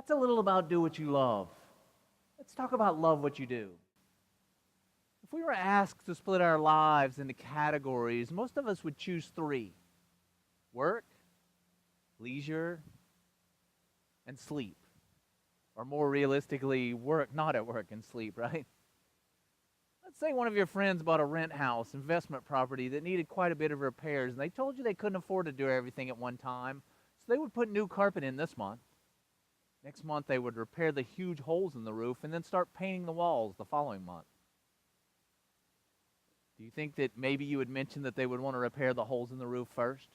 That's a little about do what you love. Let's talk about love what you do. If we were asked to split our lives into categories, most of us would choose three: work, leisure, and sleep. Or more realistically, work, not at work, and sleep, right? Let's say one of your friends bought a rent house, investment property that needed quite a bit of repairs, and they told you they couldn't afford to do everything at one time, so they would put new carpet in this month. Next month, they would repair the huge holes in the roof and then start painting the walls the following month. Do you think that maybe you would mention that they would want to repair the holes in the roof first?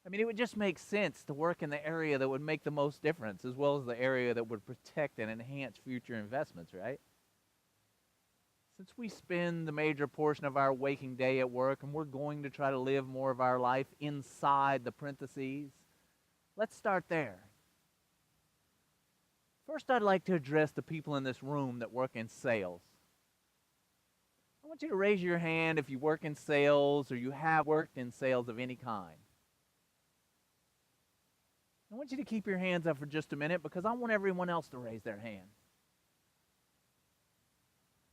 I mean, it would just make sense to work in the area that would make the most difference, as well as the area that would protect and enhance future investments, right? Since we spend the major portion of our waking day at work and we're going to try to live more of our life inside the parentheses, let's start there. First, I'd like to address the people in this room that work in sales. I want you to raise your hand if you work in sales or you have worked in sales of any kind. I want you to keep your hands up for just a minute because I want everyone else to raise their hand.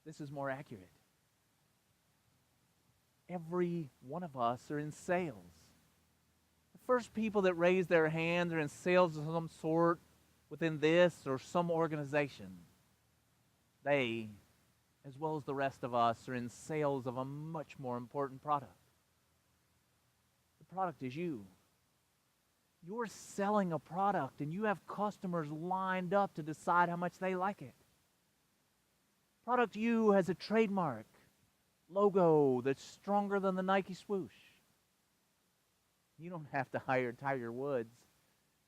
This is more accurate. Every one of us are in sales. The first people that raise their hands are in sales of some sort within this or some organization. They, as well as the rest of us, are in sales of a much more important product. The product is you. You're selling a product and you have customers lined up to decide how much they like it. Product you has a trademark, logo that's stronger than the Nike swoosh. You don't have to hire Tiger Woods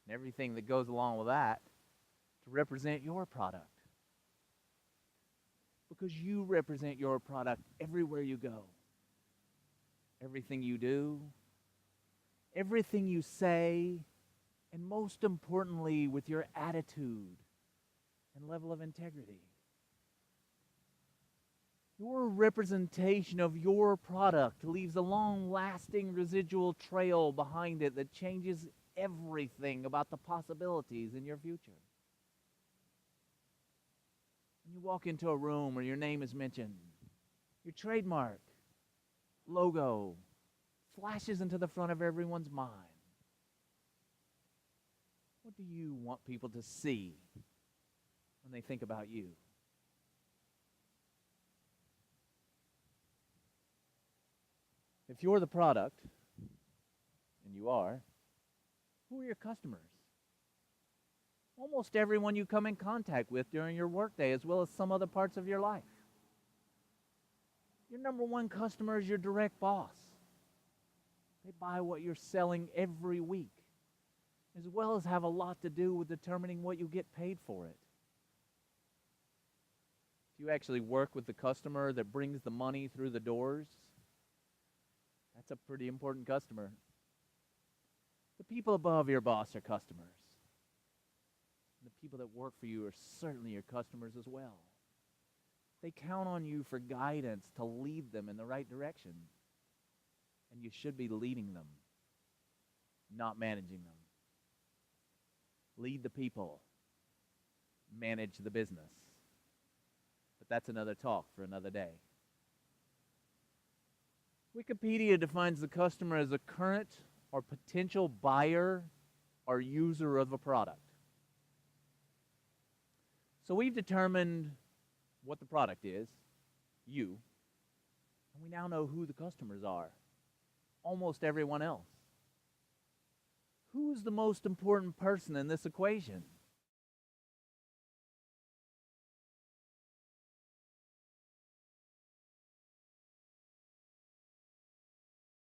and everything that goes along with that to represent your product. Because you represent your product everywhere you go. Everything you do, everything you say, and most importantly, with your attitude and level of integrity. Your representation of your product leaves a long-lasting residual trail behind it that changes everything about the possibilities in your future. When you walk into a room where your name is mentioned, your trademark, logo, flashes into the front of everyone's mind. What do you want people to see when they think about you? If you're the product, and you are, who are your customers? Almost everyone you come in contact with during your workday, as well as some other parts of your life. Your number one customer is your direct boss. They buy what you're selling every week, as well as have a lot to do with determining what you get paid for it. If you actually work with the customer that brings the money through the doors, that's a pretty important customer. The people above your boss are customers. The people that work for you are certainly your customers as well. They count on you for guidance to lead them in the right direction. And you should be leading them, not managing them. Lead the people, manage the business. But that's another talk for another day. Wikipedia defines the customer as a current or potential buyer or user of a product. So we've determined what the product is, you, and we now know who the customers are, almost everyone else. Who is the most important person in this equation?